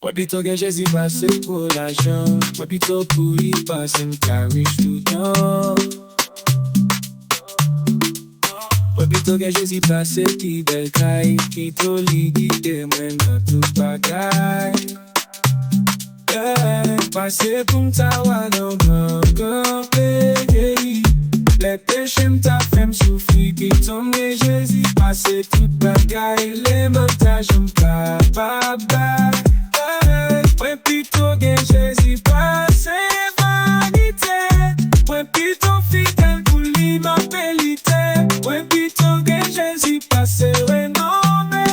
Moi plutôt que Jésus passe pour l'argent, moi plutôt pour y passer me carry tout le temps. Moi plutôt que Jésus passe qui belle caille, qui te lit guider moi dans tout bagaille. Passer pour m'tawa dans grand pays. Les péchés m'ta fait m'souffrir, qui tombe Jésus passe tout bagaille. Les montages m'pa bye. Moi plutôt que Jésus passe vanité. Moi plutôt fidèle pour lui ma qualité. Moi plutôt que Jésus passe renommé.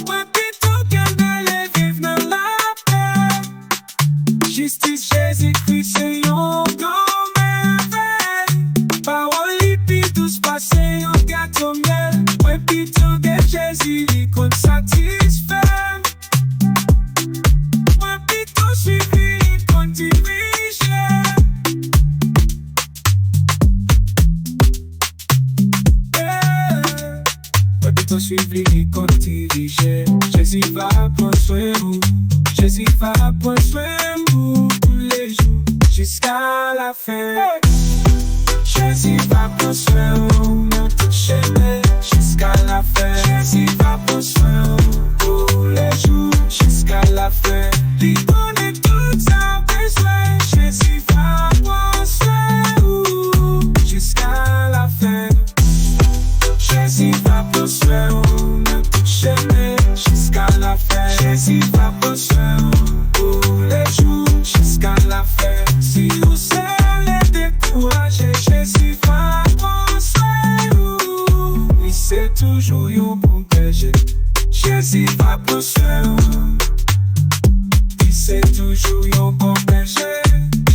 Moi plutôt que d'aller vivre dans la paix. Justice Jésus-Christ c'est yon grand merveille. Parole lipi tous passé yon gâteau miel. Moi plutôt que Jésus lui compte satisfait. Suivre les comptes dirigés. Jésus va prendre soin de vous. Jésus va prendre soin de vous tous les jours jusqu'à la fin. Jésus va prendre soin de vous dans toute chaîne jusqu'à la fin. Jésus va prendre soin de vous tous les jours jusqu'à la fin. Lui donner tout ça besoin. Jésus va prendre soin de vous jusqu'à la fin. Jésus va prendre soin de vous dans toute chaîne jusqu'à la fin. Jésus va prendre soin de vous tous les jours jusqu'à la fin. Si vous êtes découragé, Jésus va prendre soin de vous. Oui, c'est toujours un bon berger. Jésus va prendre soin de vous. Oui, c'est toujours un bon berger.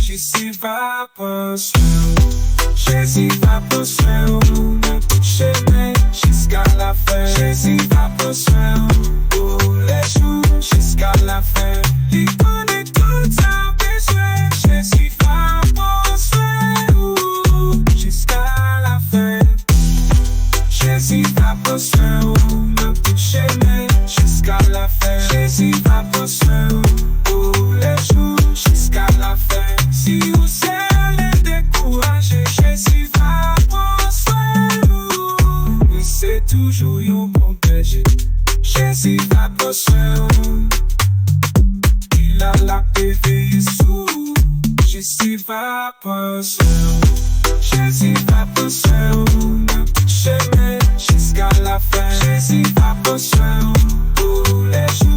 Jésus va prendre soin de vous. Jésus va prendre soin de vous dans toute chaîne jusqu'à la fin. Jésus va prendre soin de vous tous les jours jusqu'à la fin. Il connaît tout ça besoin. Jésus va prendre soin de vous jusqu'à la fin. Jésus va prendre soin de vous dans toute chaîne jusqu'à la fin. Jésus va prendre soin de vous tous les jours jusqu'à la fin. Si vous êtes découragé, Jésus va prendre soin de vous. Oui, c'est toujours un bon berger. Jésus va prendre soin de vous. Il a la paix sous. Jésus va prendre soin de vous. Jésus va prendre soin de vous dans toute chaîne jusqu'à la fin. Jésus va prendre soin de vous tous les jours.